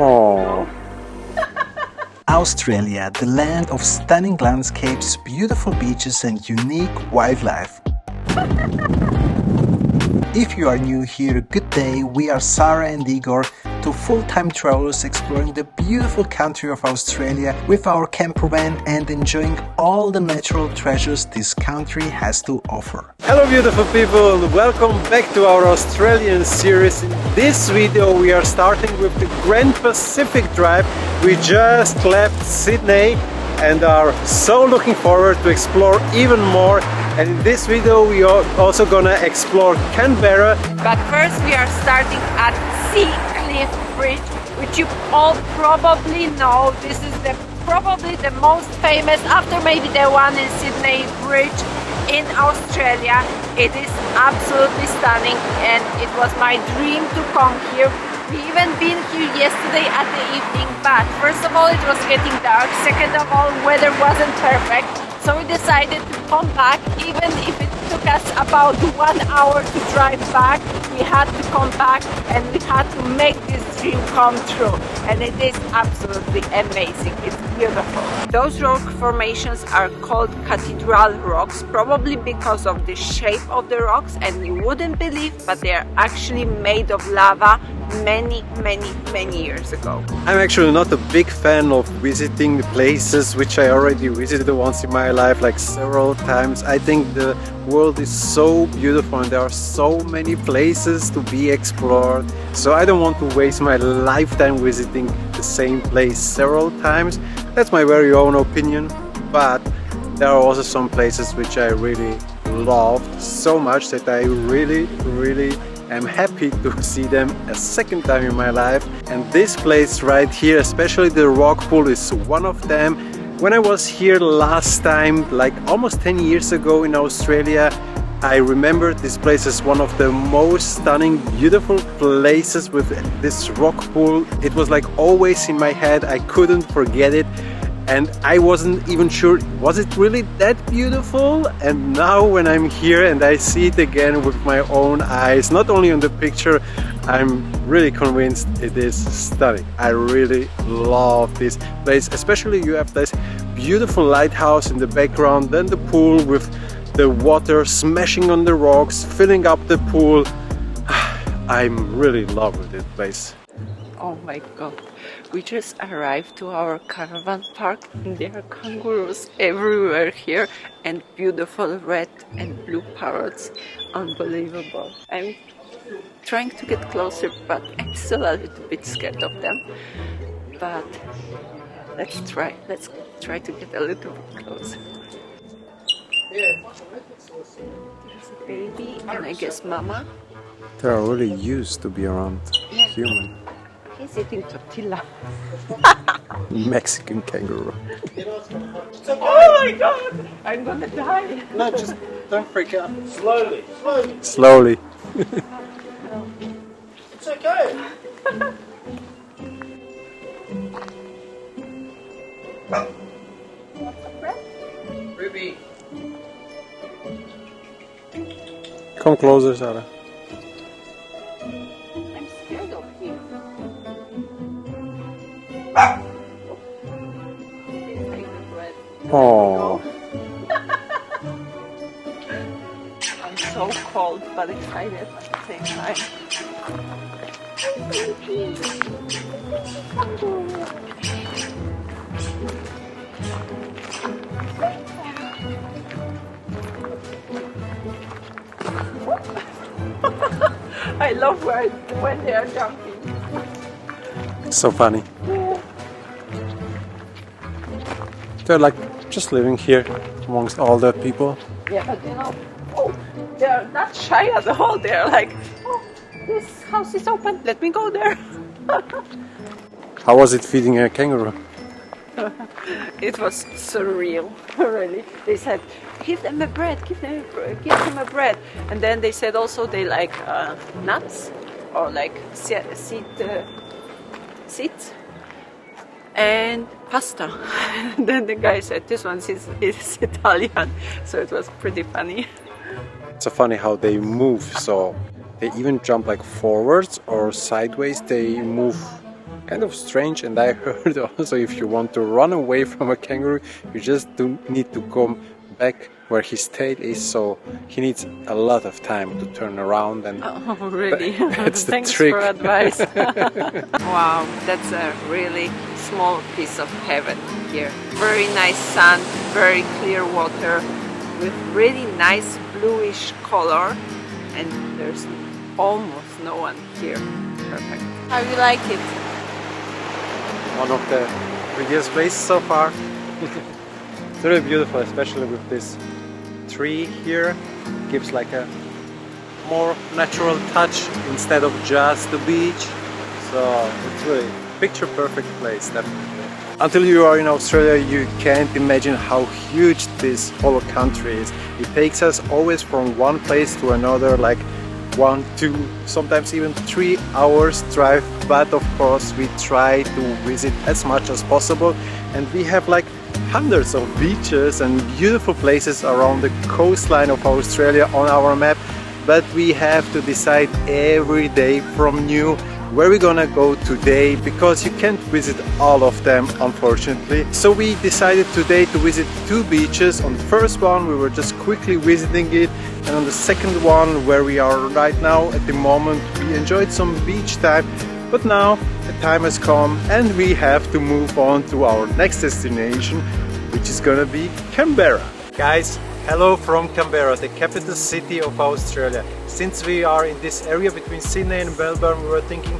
Oh. Australia, the land of stunning landscapes, beautiful beaches and unique wildlife. If you are new here, good day. We are Sara and Igor, two full-time travelers exploring the beautiful country of Australia with our campervan and enjoying all the natural treasures this country has to offer. Hello beautiful people, welcome back to our Australian series. In this video we are starting with the Grand Pacific drive. We just left Sydney and are so looking forward to explore even more. And in this video we are also gonna explore Canberra. But first we are starting at Sea Cliff Bridge, which you all probably know. This is probably the most famous, after maybe the one in Sydney, bridge in Australia. It is absolutely stunning and it was my dream to come here. We even been here yesterday at the evening, but first of all it was getting dark, second of all weather wasn't perfect, so we decided to come back. Even if it took us about 1 hour to drive back, we had to come back and we had to make this dream come true, and it is absolutely amazing. It's beautiful. Those rock formations are called cathedral rocks, probably because of the shape of the rocks, and you wouldn't believe, but they are actually made of lava many years ago. I'm actually not a big fan of visiting places which I already visited once in my life, like several times. I think the world is so beautiful and there are so many places to be explored, so I don't want to waste my lifetime visiting the same place several times. That's my very own opinion, but there are also some places which I really loved so much that I really I'm happy to see them a second time in my life. And this place right here, especially the rock pool, is one of them. When I was here last time, like almost 10 years ago in Australia, I remember this place as one of the most stunning, beautiful places with this rock pool. It was like always in my head, I couldn't forget it. And I wasn't even sure, was it really that beautiful? And now when I'm here and I see it again with my own eyes, not only on the picture, I'm really convinced it is stunning. I really love this place, especially you have this beautiful lighthouse in the background, then the pool with the water smashing on the rocks, filling up the pool. I'm really in love with this place. Oh my god, we just arrived to our caravan park and there are kangaroos everywhere here and beautiful red and blue parrots. Unbelievable. I'm trying to get closer, but I'm still a little bit scared of them. But let's try to get a little bit closer. There's a baby and I guess mama. They are really used to be around human. He's eating tortilla. Mexican kangaroo. Oh my god! I'm gonna die. No, just don't freak out. Slowly. Slowly. It's okay. Ruby. Come closer, Sara. I'm scared of him. Oh. I'm so cold but excited at the same time. I love when they are jumping. It's so funny. They're like just living here amongst all the people. Yeah, but you know, they're not shy at all. They're like, oh, this house is open, let me go there. How was it feeding a kangaroo? It was surreal, really. They said, give them a bread, give them a bread. And then they said also they like nuts or like seeds and pasta. Then the guy said this one is Italian, so it was pretty funny. It's so funny how they move, so they even jump like forwards or sideways. They move kind of strange, and I heard also if you want to run away from a kangaroo, you just do need to come back where he stayed is, so he needs a lot of time to turn around, and oh, really? That's the Thanks trick. for advice. Wow, that's a really small piece of heaven here. Very nice sun, very clear water with really nice bluish color, and there's almost no one here. Perfect. How do you like it? one of the prettiest places so far. It's really beautiful, especially with this tree here. It gives like a more natural touch instead of just the beach. So it's really picture perfect place, definitely. Until you are in Australia, you can't imagine how huge this whole country is. It takes us always from one place to another, like 1, 2, sometimes even 3 hours drive, but of course we try to visit as much as possible, and we have like hundreds of beaches and beautiful places around the coastline of Australia on our map, but we have to decide every day from new where we're gonna go today, because you can't visit all of them, unfortunately. So we decided today to visit 2 beaches. On the first one we were just quickly visiting it, and on the second one, where we are right now at the moment, we enjoyed some beach time, but now the time has come and we have to move on to our next destination, which is gonna be Canberra. Guys, hello from Canberra, the capital city of Australia. Since we are in this area between Sydney and Melbourne, we were thinking,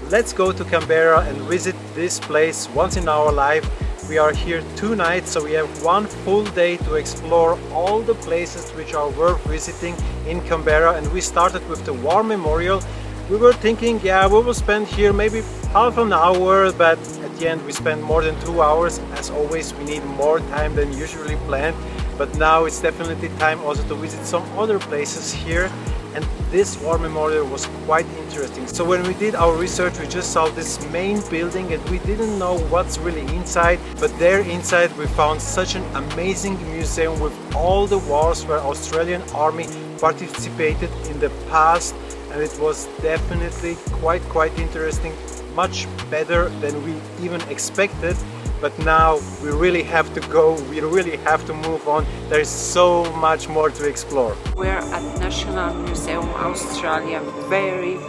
let's go to Canberra and visit this place once in our life. We are here 2 nights, so we have 1 full day to explore all the places which are worth visiting in Canberra. And we started with the War Memorial. We were thinking, yeah, we will spend here maybe half an hour, but at the end we spent more than 2 hours. As always, we need more time than usually planned. But now it's definitely time also to visit some other places here, and this War Memorial was quite interesting. So when we did our research, we just saw this main building and we didn't know what's really inside, but there inside we found such an amazing museum with all the wars where Australian Army participated in the past, and it was definitely quite interesting, much better than we even expected. But now we really have to go, we really have to move on. There is so much more to explore. We're at National Museum Australia, very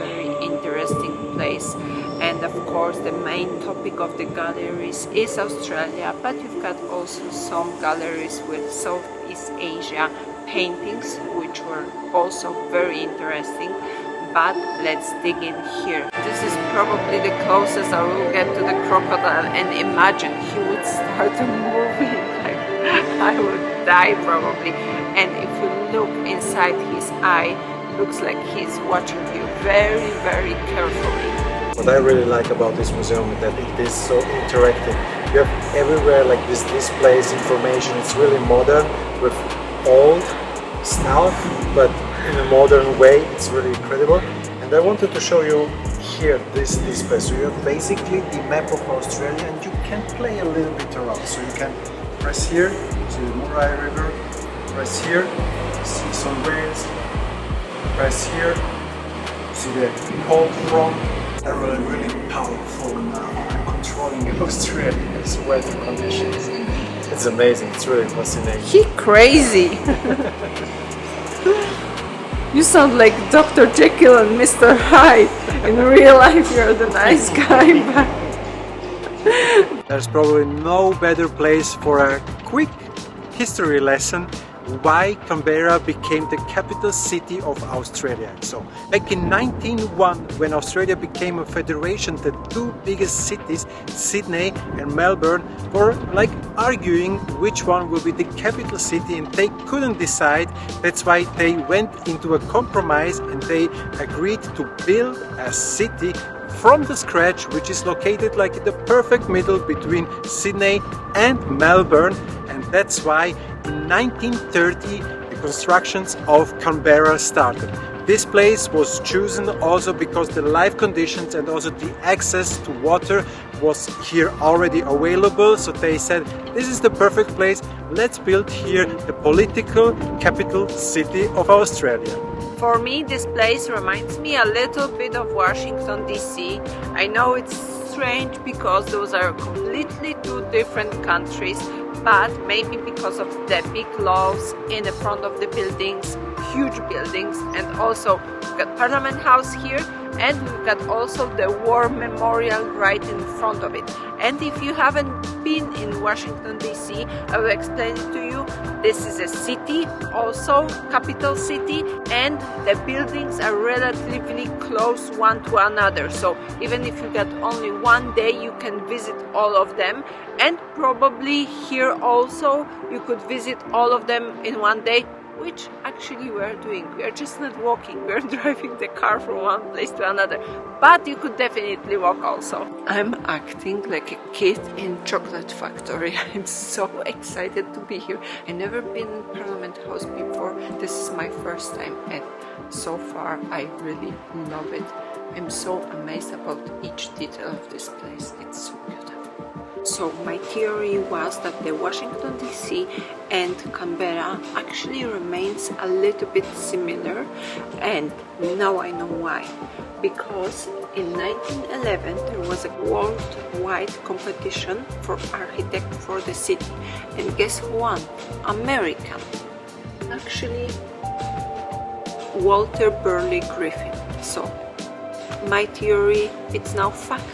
interesting place. And of course the main topic of the galleries is Australia, but you've got also some galleries with Southeast Asia paintings, which were also very interesting. But let's dig in here. This is probably the closest I will get to the crocodile, and imagine he would start moving, like I would die probably. And if you look inside his eye, looks like he's watching you very carefully. What I really like about this museum is that it is so interactive. You have everywhere like this displays information. It's really modern with old stuff, but in a modern way. It's really incredible. And I wanted to show you here this display. So you have basically the map of Australia, and you can play a little bit around. So you can press here, see the Murray River, press here, see some whales, press here, see the cold front. They're really powerful now, controlling Australia's weather conditions. It's amazing, it's really fascinating. He crazy! You sound like Dr. Jekyll and Mr. Hyde. In real life you're the nice guy, but... There's probably no better place for a quick history lesson why Canberra became the capital city of Australia. So, back in 1901, when Australia became a federation, the 2 biggest cities, Sydney and Melbourne, were like arguing which one will be the capital city, and they couldn't decide. That's why they went into a compromise and they agreed to build a city from the scratch, which is located like in the perfect middle between Sydney and Melbourne. And that's why in 1930 the constructions of Canberra started. This place was chosen also because the life conditions and also the access to water was here already available. So they said, this is the perfect place, let's build here the political capital city of Australia. For me, this place reminds me a little bit of Washington DC. I know it's strange because those are completely two different countries, but maybe because of the big laws in the front of the buildings, huge buildings, and also we've got Parliament House here, and we've got also the War Memorial right in front of it. And if you haven't been in Washington DC, I will explain it to you. This is a city, also capital city, and the buildings are relatively close one to another. So even if you got only one day, you can visit all of them. And probably here also you could visit all of them in one day, which actually we're doing. We're just not walking, we're driving the car from one place to another. But you could definitely walk also. I'm acting like a kid in chocolate factory. I'm so excited to be here. I've never been in Parliament House before. This is my first time, and so far I really love it. I'm so amazed about each detail of this place. It's so beautiful. So my theory was that the Washington DC and Canberra actually remains a little bit similar, and now I know why. Because in 1911 there was a worldwide competition for architect for the city, and guess who won? American. Actually, Walter Burley Griffin. So my theory, it's now fact.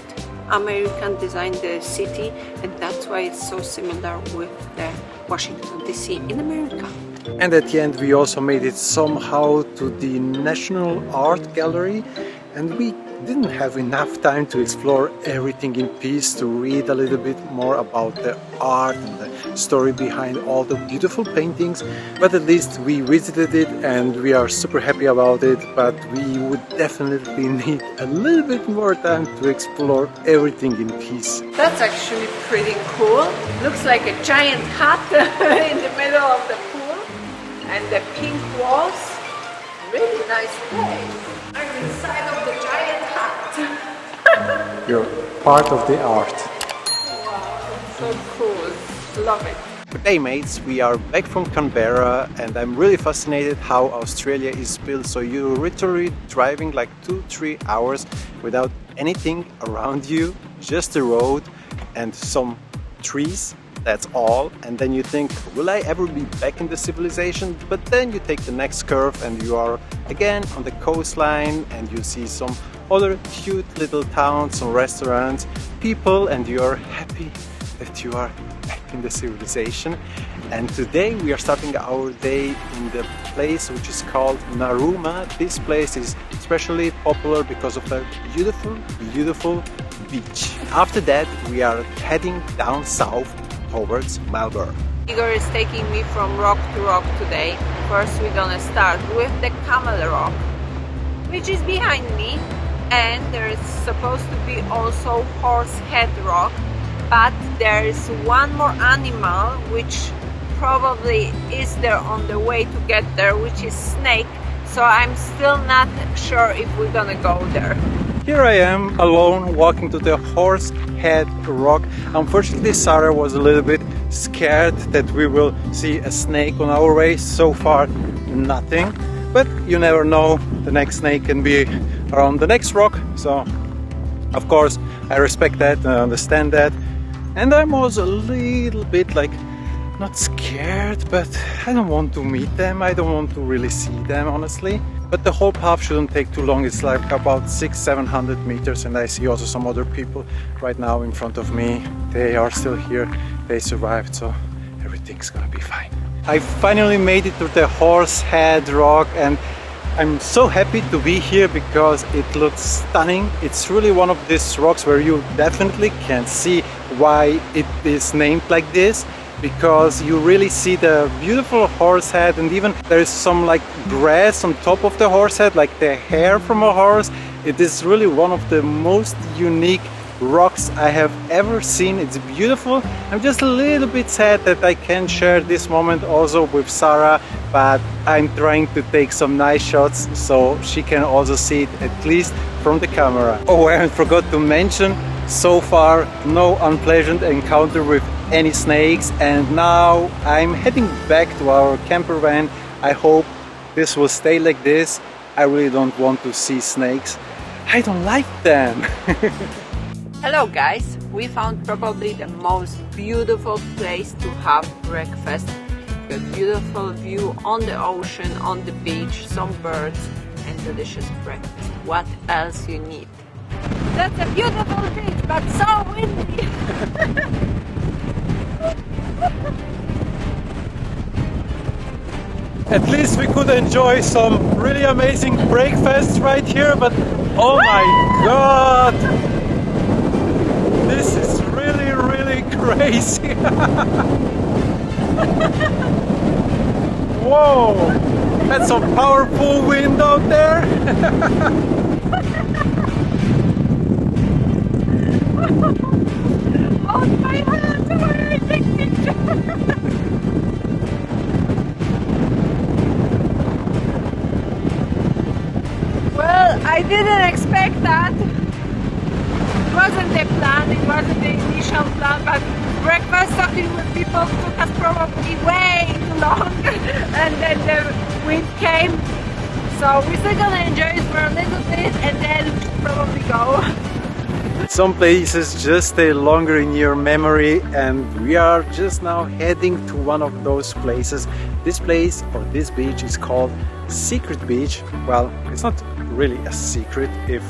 American designed the city, and that's why it's so similar with the Washington DC in America. And at the end we also made it somehow to the National Art Gallery, and we didn't have enough time to explore everything in peace, to read a little bit more about the art and the story behind all the beautiful paintings, but at least we visited it and we are super happy about it. But we would definitely need a little bit more time to explore everything in peace. That's actually pretty cool. Looks like a giant hut in the middle of the pool, and the pink walls. Really nice place. I'm inside of the giant hut. You're part of the art. Wow, so cool. Love it. Good day, mates. We are back from Canberra, and I'm really fascinated how Australia is built. So you're literally driving like 2-3 hours without anything around you, just the road and some trees. That's all. And then you think, will I ever be back in the civilization? But then you take the next curve and you are again on the coastline, and you see some other cute little towns, some restaurants, people, and you are happy that you are back in the civilization. And today we are starting our day in the place which is called Narooma. This place is especially popular because of the beautiful, beautiful beach. After that we are heading down south towards Melbourne. Igor is taking me from rock to rock today. First we're gonna start with the Camel Rock, which is behind me, and there is supposed to be also Horsehead Rock, but there is one more animal which probably is there on the way to get there, which is snake. So I'm still not sure if we're gonna go there. Here I am alone walking to the Horsehead Rock. Unfortunately, Sara was a little bit scared that we will see a snake on our way. So far, nothing. But you never know, the next snake can be around the next rock. So, of course, I respect that and I understand that. And I'm also a little bit like, not scared, but I don't want to meet them. I don't want to really see them, honestly. But the whole path shouldn't take too long. It's like about 600-700 meters, and I see also some other people right now in front of me. They are still here. They survived, so everything's gonna be fine. I finally made it to the Horsehead Rock, and I'm so happy to be here because it looks stunning. It's really one of these rocks where you definitely can see why it is named like this, because you really see the beautiful horse head, and even there is some like grass on top of the horse head, like the hair from a horse. It is really one of the most unique rocks I have ever seen. It's beautiful. I'm just a little bit sad that I can't share this moment also with Sara, but I'm trying to take some nice shots so she can also see it at least from the camera. Oh, and I forgot to mention, so far no unpleasant encounter with any snakes, and now I'm heading back to our camper van. I hope this will stay like this. I really don't want to see snakes. I don't like them. Hello guys, we found probably the most beautiful place to have breakfast. A beautiful view on the ocean, on the beach, some birds and delicious breakfast. What else you need? That's a beautiful beach, but so windy. At least we could enjoy some really amazing breakfasts right here, but oh my god! This is really, really crazy! Whoa! That's some powerful wind out there! Hold my hand while I take picture. Well, I didn't expect that. It wasn't the plan, it wasn't the initial plan, but breakfast talking with people took us probably way too long and then the wind came. So we're still gonna enjoy it for a little bit and then probably go. Some places just stay longer in your memory, and we are just now heading to one of those places. This place, or this beach, is called Secret Beach. Well, it's not really a secret if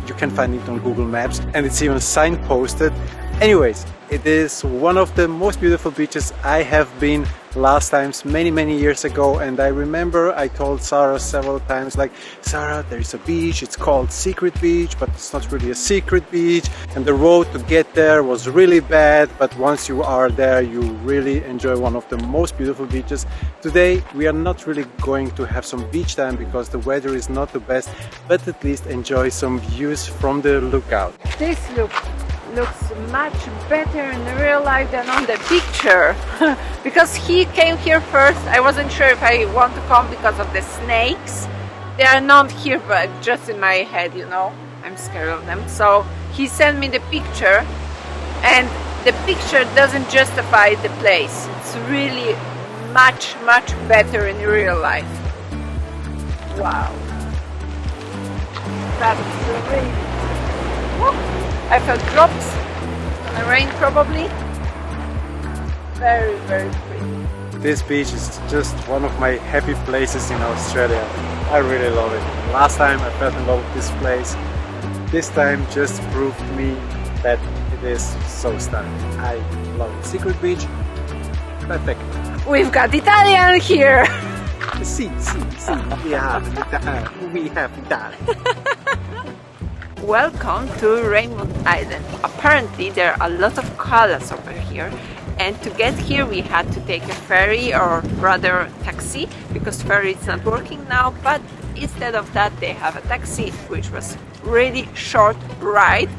you can find it on Google Maps, and it's even signposted. Anyways, it is one of the most beautiful beaches I have been last times many years ago, and I remember I told Sara several times, like, Sara, there is a beach, it's called Secret Beach, but it's not really a secret beach, and the road to get there was really bad, but once you are there you really enjoy one of the most beautiful beaches. Today we are not really going to have some beach time because the weather is not the best, but at least enjoy some views from the lookout. This looks much better in real life than on the picture. Because he came here first, I wasn't sure if I want to come because of the snakes. They are not here, but just in my head, you know, I'm scared of them. So he sent me the picture, and the picture doesn't justify the place. It's really much better in real life. Wow, that's really... Whoop. I felt drops, gonna rain probably. Very pretty. This beach is just one of my happy places in Australia. I really love it. Last time I fell in love with this place. This time just proved to me that it is so stunning. I love it. Secret Beach, perfect. We've got Italian here. See, we have Italian. Welcome to Rainbow Island. Apparently there are a lot of koalas over here, and to get here we had to take a ferry, or rather taxi, because ferry is not working now, but instead of that they have a taxi, which was really short ride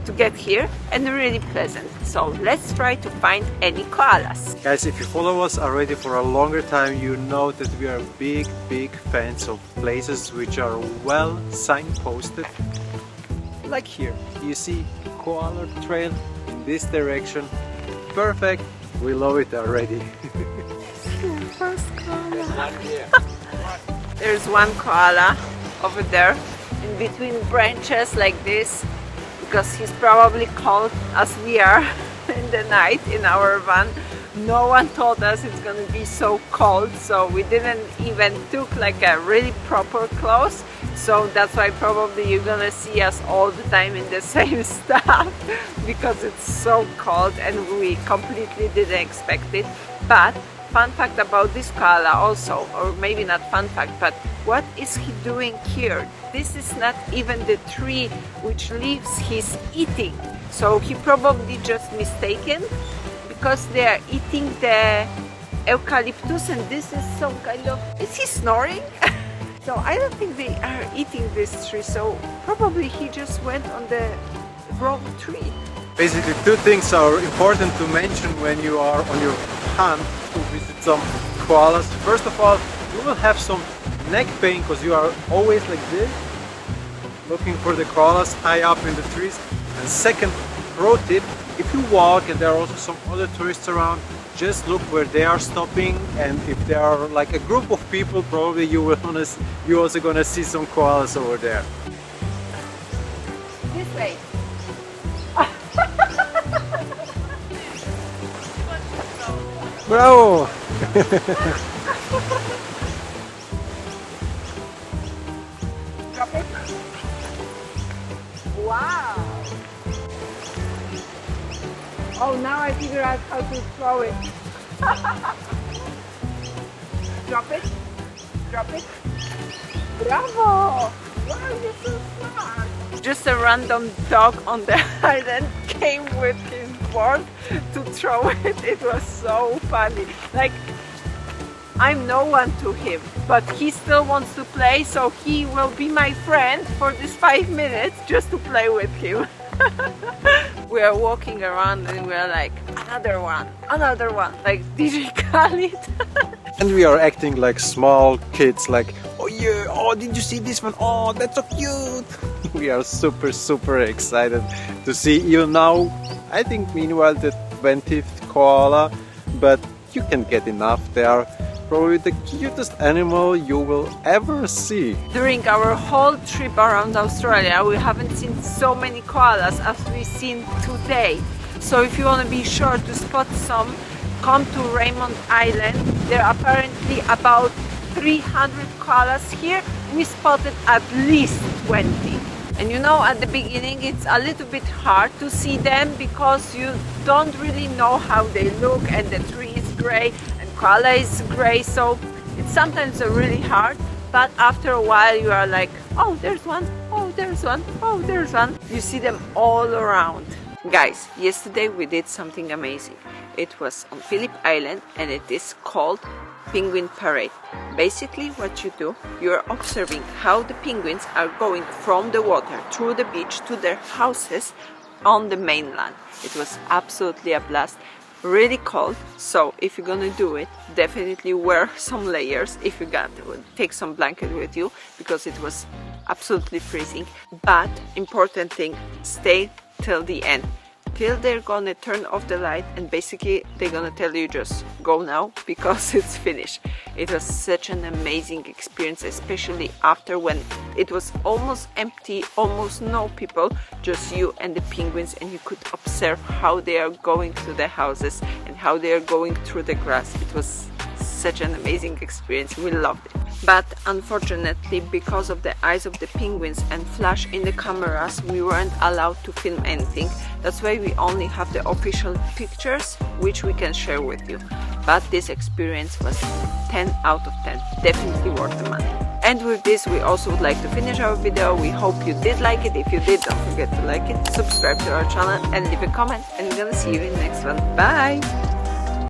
to get here and really pleasant. So let's try to find any koalas. Guys, if you follow us already for a longer time, you know that we are big fans of places which are well signposted. Like here, you see Koala trail in this direction. Perfect, we love it already. First koala. There's one koala over there in between branches like this, because he's probably cold as we are in the night in our van. No one told us it's gonna be so cold, so we didn't even took like a really proper clothes. So that's why probably you're gonna see us all the time in the same stuff, because it's so cold and we completely didn't expect it. But fun fact about this koala also, or maybe not fun fact, but what is he doing here? This is not even the tree which leaves he's eating. So he probably just mistaken, because they are eating the eucalyptus, and this is some kind of... Is he snoring? So I don't think they are eating this tree, so probably he just went on the wrong tree. Basically, two things are important to mention when you are on your hunt to visit some koalas. First of all, you will have some neck pain because you are always like this, looking for the koalas high up in the trees. And second pro tip, if you walk and there are also some other tourists around, just look where they are stopping, and if there are like a group of people, probably you're also gonna see some koalas over there. This way. Bravo! Drop it. Wow. Oh, now I figure out how to throw it. Drop it. Drop it. Bravo! Wow, you're so smart. Just a random dog on the island came with his board to throw it. It was so funny. Like, I'm no one to him, but he still wants to play, so he will be my friend for this 5 minutes just to play with him. We are walking around and we are like, another one, like DJ Khalid. And we are acting like small kids, like, oh yeah, oh did you see this one? Oh, that's so cute. We are super excited to see you now. I think meanwhile the 20th koala, but you can get enough. They are probably the cutest animal you will ever see. During our whole trip around Australia, we haven't seen so many koalas as we've seen today. So if you want to be sure to spot some, come to Raymond Island. There are apparently about 300 koalas here. We spotted at least 20. And you know, at the beginning it's a little bit hard to see them because you don't really know how they look, and the tree is grey and koala is grey, so it's sometimes really hard. But after a while you are like, oh, there's one, oh, there's one, oh, there's one. You see them all around. Guys, yesterday we did something amazing. It was on Phillip Island and it is called Penguin Parade. Basically what you do, you are observing how the penguins are going from the water through the beach to their houses on the mainland. It was absolutely a blast. Really cold, so if you're gonna do it, definitely wear some layers. If you got to take some blanket with you, because it was absolutely freezing. But important thing, stay till the end, till they're gonna turn off the light, and basically they're gonna tell you just go now because it's finished. It was such an amazing experience, especially after when it was almost empty, almost no people, just you and the penguins, and you could observe how they are going to the houses and how they are going through the grass. It was such an amazing experience. We loved it. But unfortunately, because of the eyes of the penguins and flash in the cameras, we weren't allowed to film anything. That's why we only have the official pictures, which we can share with you. But this experience was 10 out of 10. Definitely worth the money. And with this, we also would like to finish our video. We hope you did like it. If you did, don't forget to like it, subscribe to our channel and leave a comment. And we're gonna see you in the next one. Bye!